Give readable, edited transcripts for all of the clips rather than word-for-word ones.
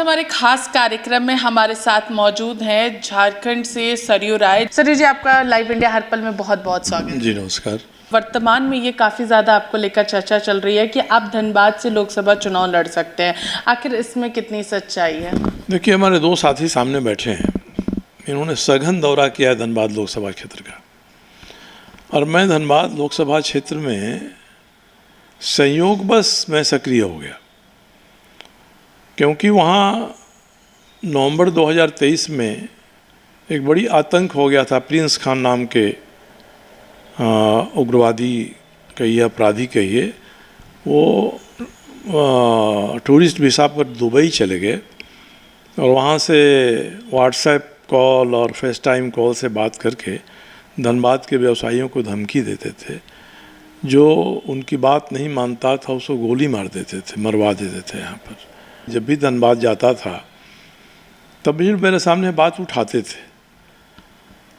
हमारे खास कार्यक्रम में हमारे साथ मौजूद हैं झारखंड से सरयू राय। सरयू जी, आपका लाइव इंडिया हर पल में बहुत बहुत स्वागत है। जी नमस्कार। वर्तमान में ये काफ़ी ज़्यादा आपको लेकर चर्चा चल रही है कि आप धनबाद से लोकसभा चुनाव लड़ सकते हैं, आखिर इसमें कितनी सच्चाई है? देखिए, हमारे दो साथी सामने बैठे हैं, इन्होंने सघन दौरा किया है धनबाद लोकसभा क्षेत्र का, और मैं धनबाद लोकसभा क्षेत्र में संयोगवश मैं सक्रिय हो गया, क्योंकि वहाँ नवंबर 2023 में एक बड़ी आतंक हो गया था। प्रिंस खान नाम के उग्रवादी कहिए, अपराधी कहिए, वो टूरिस्ट वीज़ा पर दुबई चले गए और वहाँ से व्हाट्सएप कॉल और फेस टाइम कॉल से बात करके धनबाद के व्यवसायियों को धमकी देते थे। जो उनकी बात नहीं मानता था उसको गोली मार देते थे, मरवा देते थे। यहाँ पर जब भी धनबाद जाता था तब भी मेरे सामने बात उठाते थे,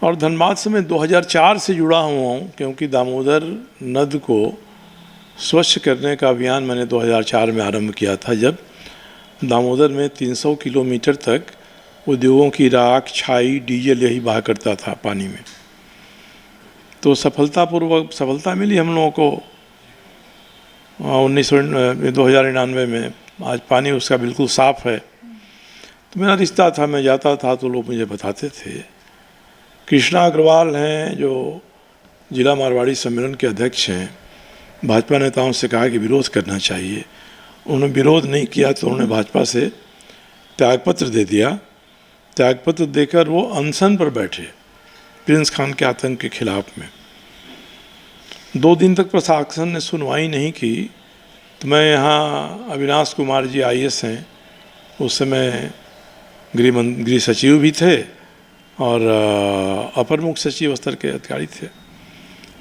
और धनबाद से मैं 2004 से जुड़ा हुआ हूँ, क्योंकि दामोदर नद को स्वच्छ करने का अभियान मैंने 2004 में आरंभ किया था, जब दामोदर में 300 किलोमीटर तक उद्योगों की राख, छाई, डीजल यही बहा करता था पानी में। तो सफलतापूर्वक सफलता मिली हम लोगों को 2099 में। आज पानी उसका बिल्कुल साफ़ है। तो मेरा रिश्ता था, मैं जाता था तो लोग मुझे बताते थे। कृष्णा अग्रवाल हैं जो जिला मारवाड़ी सम्मेलन के अध्यक्ष हैं, भाजपा नेताओं से कहा कि विरोध करना चाहिए, उन्होंने विरोध नहीं किया तो उन्होंने भाजपा से त्यागपत्र दे दिया। त्यागपत्र देकर वो अनशन पर बैठे प्रिंस खान के आतंक के खिलाफ में। 2 दिन तक प्रशासन ने सुनवाई नहीं की। तो मैं यहाँ, अविनाश कुमार जी IAS हैं, उस समय गृह सचिव भी थे और अपर मुख्य सचिव स्तर के अधिकारी थे।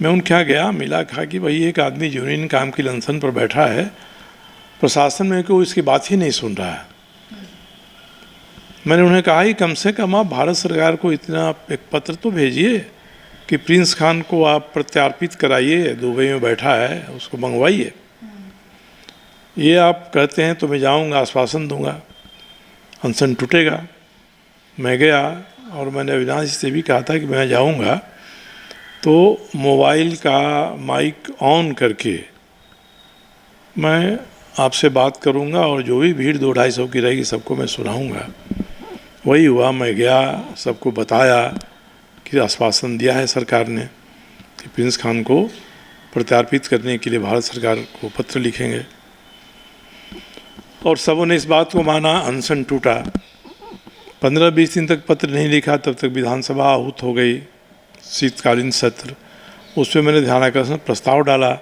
मैं उनके यहाँ गया, मिला, कहा कि भाई एक आदमी यूनियन काम की अनशन पर बैठा है, प्रशासन में कोई इसकी बात ही नहीं सुन रहा है। मैंने उन्हें कहा कि कम से कम आप भारत सरकार को इतना एक पत्र तो भेजिए कि प्रिंस खान को आप प्रत्यार्पित कराइए, दुबई में बैठा है, उसको मंगवाइए। ये आप कहते हैं तो मैं जाऊंगा, आश्वासन दूंगा, अनशन टूटेगा। मैं गया और मैंने अविनाश से भी कहा था कि मैं जाऊंगा तो मोबाइल का माइक ऑन करके मैं आपसे बात करूंगा और जो भी भीड़ 200-250 की रहेगी सबको मैं सुनाऊंगा। वही हुआ, मैं गया, सबको बताया कि आश्वासन दिया है सरकार ने कि प्रिंस खान को प्रत्यार्पित करने के लिए भारत सरकार को पत्र लिखेंगे, और सबों ने इस बात को माना। अनशन टूटा। 15-20 दिन तक पत्र नहीं लिखा, तब तक विधानसभा आहूत हो गई, शीतकालीन सत्र। उस पर मैंने ध्यानाकर्षण प्रस्ताव डाला।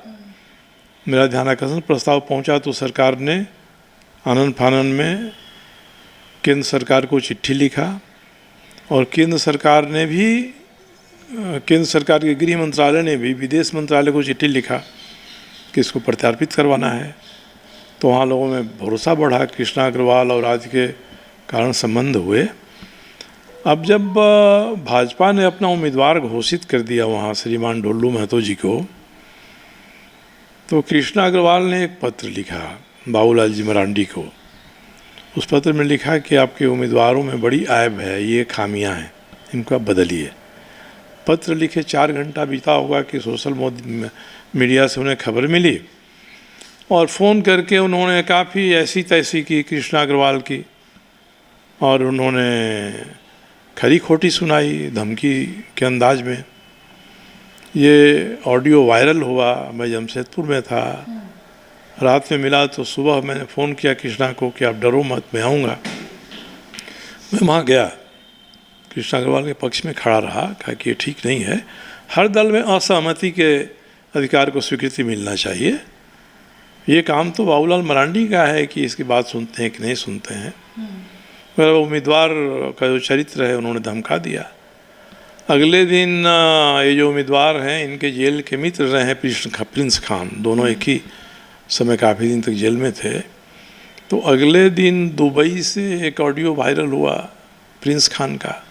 मेरा ध्यानाकर्षण प्रस्ताव पहुंचा तो सरकार ने आनन फानन में केंद्र सरकार को चिट्ठी लिखा, और केंद्र सरकार ने भी, केंद्र सरकार के गृह मंत्रालय ने भी विदेश मंत्रालय को चिट्ठी लिखा कि इसको प्रत्यार्पित करवाना है। तो वहाँ लोगों में भरोसा बढ़ा, कृष्णा अग्रवाल और आज के कारण संबंध हुए। अब जब भाजपा ने अपना उम्मीदवार घोषित कर दिया वहाँ श्रीमान डोल्लू महतो जी को, तो कृष्णा अग्रवाल ने एक पत्र लिखा बाबूलाल जी मरांडी को। उस पत्र में लिखा कि आपके उम्मीदवारों में बड़ी ऐब है, ये खामियां हैं, इनको आप बदलिए। पत्र लिखे 4 घंटा बीता होगा कि सोशल मीडिया से उन्हें खबर मिली, और फ़ोन करके उन्होंने काफ़ी ऐसी तैसी की कृष्णा अग्रवाल की, और उन्होंने खरी खोटी सुनाई धमकी के अंदाज में। ये ऑडियो वायरल हुआ। मैं जमशेदपुर में था, रात में मिला तो सुबह मैंने फ़ोन किया कृष्णा को कि आप डरो मत, मैं आऊँगा। मैं वहाँ गया, कृष्णा अग्रवाल के पक्ष में खड़ा रहा, कहा कि ये ठीक नहीं है, हर दल में असहमति के अधिकार को स्वीकृति मिलना चाहिए। ये काम तो बाबूलाल मरांडी का है कि इसकी बात सुनते हैं कि नहीं सुनते हैं। मेरा उम्मीदवार का जो चरित्र है उन्होंने धमका दिया। अगले दिन ये जो उम्मीदवार हैं इनके जेल के मित्र रहे हैं प्रिंस खान, दोनों एक ही समय काफ़ी दिन तक जेल में थे। तो अगले दिन दुबई से एक ऑडियो वायरल हुआ प्रिंस खान का,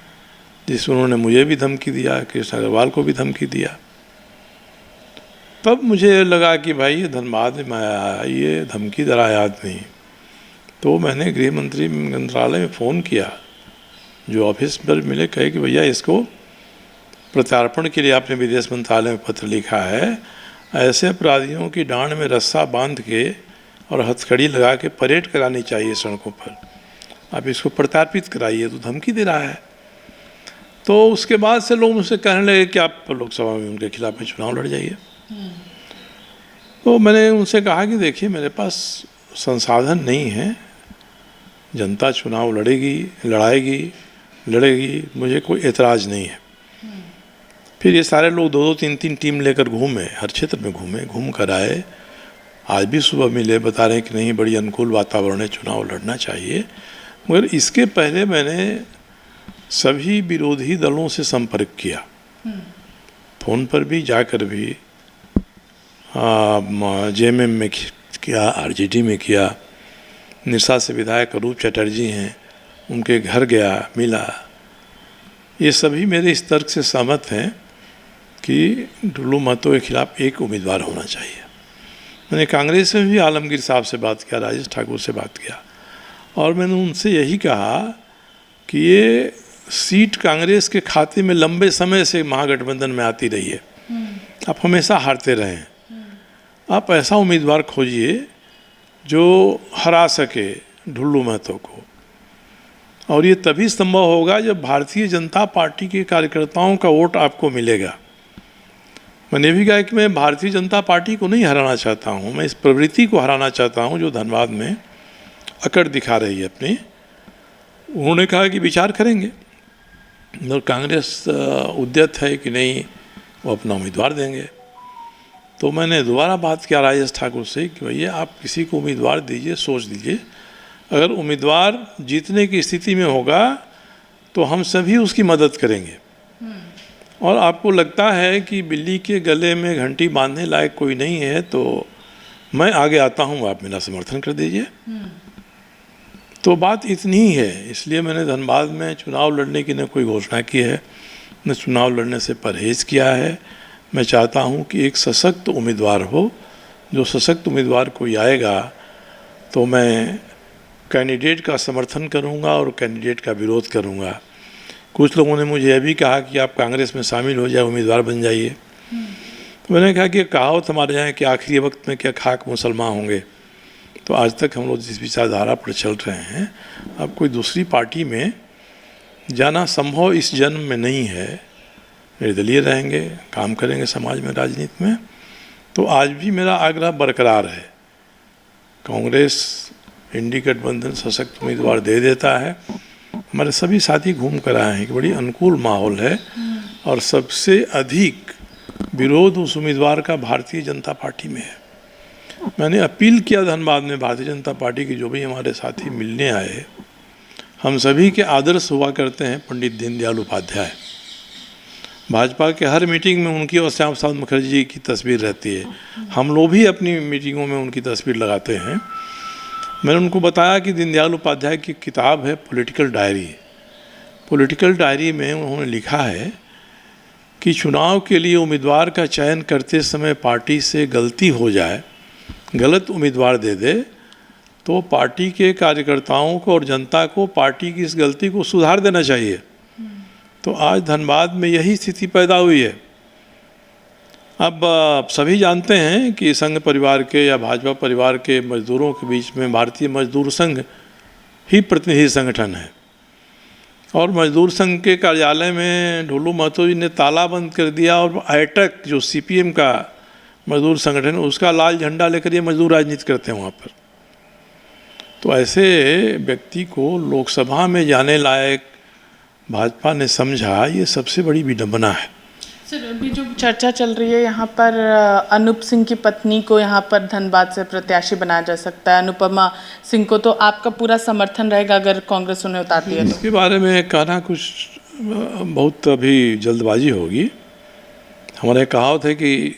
जिसमें उन्होंने मुझे भी धमकी दिया, कृष्णा अग्रवाल को भी धमकी दिया। तब मुझे लगा कि भाई ये धनबाद में आया, ये धमकीदार आदमी तो मैंने गृह मंत्री मंत्रालय में फ़ोन किया, जो ऑफिस पर मिले, कहे कि भैया इसको प्रत्यार्पण के लिए आपने विदेश मंत्रालय में पत्र लिखा है, ऐसे अपराधियों की डांड में रस्सा बांध के और हथकड़ी लगा के परेड करानी चाहिए सड़कों पर, आप इसको प्रत्यार्पित कराइए। तो धमकी दे रहा है। तो उसके बाद से लोग मुझसे कहने लगे कि आप लोकसभा में उनके खिलाफ में चुनाव लड़ जाइए। तो मैंने उनसे कहा कि देखिए मेरे पास संसाधन नहीं है, जनता चुनाव लड़ेगी, मुझे कोई एतराज़ नहीं है। फिर ये सारे लोग 2-2, 3-3 टीम लेकर घूमे, हर क्षेत्र में घूम कर आए। आज भी सुबह मिले, बता रहे हैं कि नहीं बड़ी अनुकूल वातावरण है, चुनाव लड़ना चाहिए। मगर इसके पहले मैंने सभी विरोधी दलों से संपर्क किया, फ़ोन पर भी, जाकर भी, जेएमएम में किया, आरजेडी में किया, निरसा से विधायक अरूप चटर्जी हैं, उनके घर गया, मिला। ये सभी मेरे इस तर्क से सहमत हैं कि ढुल्लू महतो के खिलाफ एक उम्मीदवार होना चाहिए। मैंने कांग्रेस में भी आलमगीर साहब से बात किया, राजेश ठाकुर से बात किया, और मैंने उनसे यही कहा कि ये सीट कांग्रेस के खाते में लंबे समय से महागठबंधन में आती रही है, आप हमेशा हारते रहे हैं, आप ऐसा उम्मीदवार खोजिए जो हरा सके ढुल्लू महतो को। और ये तभी संभव होगा जब भारतीय जनता पार्टी के कार्यकर्ताओं का वोट आपको मिलेगा। मैंने भी कहा कि मैं भारतीय जनता पार्टी को नहीं हराना चाहता हूँ, मैं इस प्रवृत्ति को हराना चाहता हूँ जो धनबाद में अकड़ दिखा रही है अपनी। उन्होंने कहा कि विचार करेंगे, और कांग्रेस उद्यत है कि नहीं वो अपना उम्मीदवार देंगे। तो मैंने दोबारा बात किया राजेश ठाकुर से कि भैया आप किसी को उम्मीदवार दीजिए, सोच दीजिए, अगर उम्मीदवार जीतने की स्थिति में होगा तो हम सभी उसकी मदद करेंगे, और आपको लगता है कि बिल्ली के गले में घंटी बांधने लायक कोई नहीं है तो मैं आगे आता हूँ, आप मेरा समर्थन कर दीजिए। तो बात इतनी ही है। इसलिए मैंने धनबाद में चुनाव लड़ने की न कोई घोषणा की है, न चुनाव लड़ने से परहेज़ किया है। मैं चाहता हूँ कि एक सशक्त उम्मीदवार हो, जो सशक्त उम्मीदवार कोई आएगा तो मैं कैंडिडेट का समर्थन करूँगा और कैंडिडेट का विरोध करूँगा। कुछ लोगों ने मुझे यह भी कहा कि आप कांग्रेस में शामिल हो जाए, उम्मीदवार बन जाइए। तो मैंने कहा कि कहावत हमारे यहाँ कि आखिरी वक्त में क्या खाक मुसलमान होंगे। तो आज तक हम लोग जिस विचारधारा पर चल रहे हैं, अब कोई दूसरी पार्टी में जाना संभव इस जन्म में नहीं है। निर्दलीय रहेंगे, काम करेंगे समाज में, राजनीति में। तो आज भी मेरा आग्रह बरकरार है, कांग्रेस इंडी गठबंधन सशक्त उम्मीदवार दे देता है। हमारे सभी साथी घूम कर आए हैं कि बड़ी अनुकूल माहौल है, और सबसे अधिक विरोध उस उम्मीदवार का भारतीय जनता पार्टी में है। मैंने अपील किया धनबाद में भारतीय जनता पार्टी के जो भी हमारे साथी मिलने आए, हम सभी के आदर्श हुआ करते हैं पंडित दीनदयाल उपाध्याय। भाजपा के हर मीटिंग में उनकी और श्यामा प्रसाद मुखर्जी जी की तस्वीर रहती है। हम लोग भी अपनी मीटिंगों में उनकी तस्वीर लगाते हैं। मैंने उनको बताया कि दीनदयाल उपाध्याय की किताब है पॉलिटिकल डायरी। पॉलिटिकल डायरी में उन्होंने लिखा है कि चुनाव के लिए उम्मीदवार का चयन करते समय पार्टी से गलती हो जाए, गलत उम्मीदवार दे दे, तो पार्टी के कार्यकर्ताओं को और जनता को पार्टी की इस गलती को सुधार देना चाहिए। तो आज धनबाद में यही स्थिति पैदा हुई है। अब सभी जानते हैं कि संघ परिवार के या भाजपा परिवार के मजदूरों के बीच में भारतीय मजदूर संघ ही प्रतिनिधि संगठन है, और मजदूर संघ के कार्यालय में ढुल्लू महतो जी ने ताला बंद कर दिया, और आईटक जो सीपीएम का मजदूर संगठन है उसका लाल झंडा लेकर ये मजदूर राजनीति करते हैं वहाँ पर। तो ऐसे व्यक्ति को लोकसभा में जाने लायक भाजपा ने समझा, ये सबसे बड़ी विडंबना है। सर, अभी जो चर्चा चल रही है यहाँ पर अनूप सिंह की पत्नी को यहाँ पर धनबाद से प्रत्याशी बनाया जा सकता है, अनुपमा सिंह को, तो आपका पूरा समर्थन रहेगा अगर कांग्रेस उन्हें उतारती है? इसके बारे में कहना कुछ बहुत अभी जल्दबाजी होगी। हमारे कहावत है कि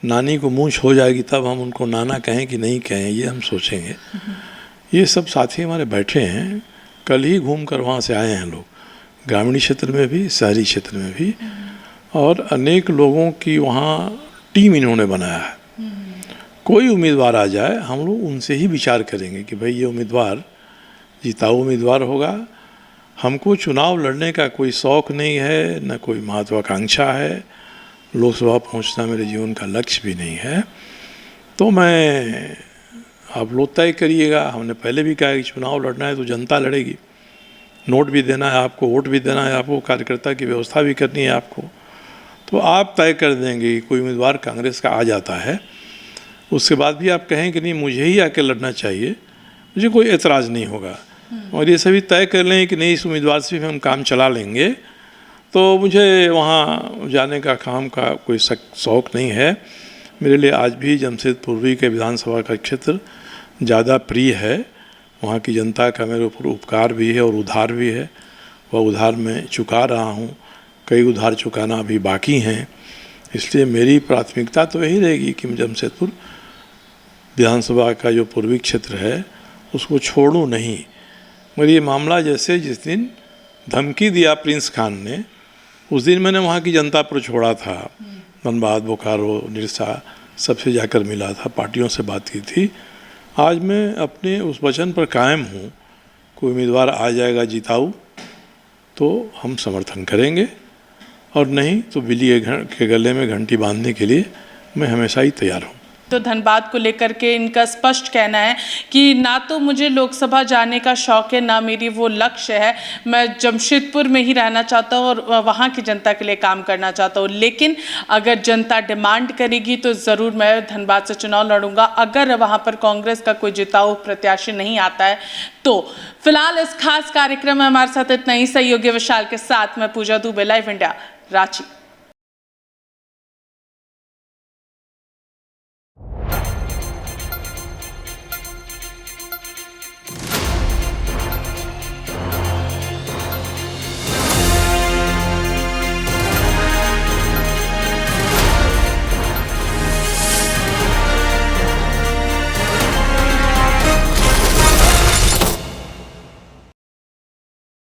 नानी को मूंछ हो जाएगी तब हम उनको नाना कहें कि नहीं कहें, ये हम सोचेंगे। ये सब साथी हमारे बैठे हैं, कल ही घूम कर वहाँ से आए हैं लोग, ग्रामीण क्षेत्र में भी, शहरी क्षेत्र में भी, और अनेक लोगों की वहाँ टीम इन्होंने बनाया है। कोई उम्मीदवार आ जाए हम लोग उनसे ही विचार करेंगे कि भाई ये उम्मीदवार जिताऊ उम्मीदवार होगा। हमको चुनाव लड़ने का कोई शौक़ नहीं है, न कोई महत्वाकांक्षा है, लोकसभा पहुंचना मेरे जीवन का लक्ष्य भी नहीं है। तो मैं आप लोग तय करिएगा। हमने पहले भी कहा कि चुनाव लड़ना है तो जनता लड़ेगी, नोट भी देना है आपको, वोट भी देना है आपको, कार्यकर्ता की व्यवस्था भी करनी है आपको। तो आप तय कर देंगे कि कोई उम्मीदवार कांग्रेस का आ जाता है, उसके बाद भी आप कहें कि नहीं मुझे ही आके लड़ना चाहिए, मुझे कोई एतराज़ नहीं होगा। और ये सभी तय कर लें कि नहीं इस उम्मीदवार से भी हम काम चला लेंगे, तो मुझे वहाँ जाने का काम का कोई शौक़ नहीं है। मेरे लिए आज भी जमशेदपुर पूर्वी के विधानसभा का क्षेत्र ज़्यादा प्रिय है। वहाँ की जनता का मेरे ऊपर उपकार भी है और उधार भी है। वह उधार मैं चुका रहा हूँ, कई उधार चुकाना अभी बाकी हैं। इसलिए मेरी प्राथमिकता तो यही रहेगी कि जमशेदपुर विधानसभा का जो पूर्वी क्षेत्र है उसको छोड़ूं नहीं। मगर ये मामला जैसे जिस दिन धमकी दिया प्रिंस खान ने, उस दिन मैंने वहाँ की जनता पर छोड़ा था। धनबाद, बोकारो, निरसा सबसे जाकर मिला था, पार्टियों से बात की थी। आज मैं अपने उस वचन पर कायम हूँ। कोई उम्मीदवार आ जाएगा जिताऊ तो हम समर्थन करेंगे, और नहीं तो बिल्ली के गले में घंटी बांधने के लिए मैं हमेशा ही तैयार हूँ। तो धनबाद को लेकर के इनका स्पष्ट कहना है कि ना तो मुझे लोकसभा जाने का शौक़ है, ना मेरी वो लक्ष्य है। मैं जमशेदपुर में ही रहना चाहता हूँ और वहाँ की जनता के लिए काम करना चाहता हूँ। लेकिन अगर जनता डिमांड करेगी तो ज़रूर मैं धनबाद से चुनाव लड़ूंगा। अगर वहाँ पर कांग्रेस का कोई जिताऊ प्रत्याशी नहीं आता है तो। फिलहाल इस खास कार्यक्रम में हमारे साथ इतना ही। सहयोगी विशाल के साथ मैं पूजा दुबे, लाइव इंडिया, रांची।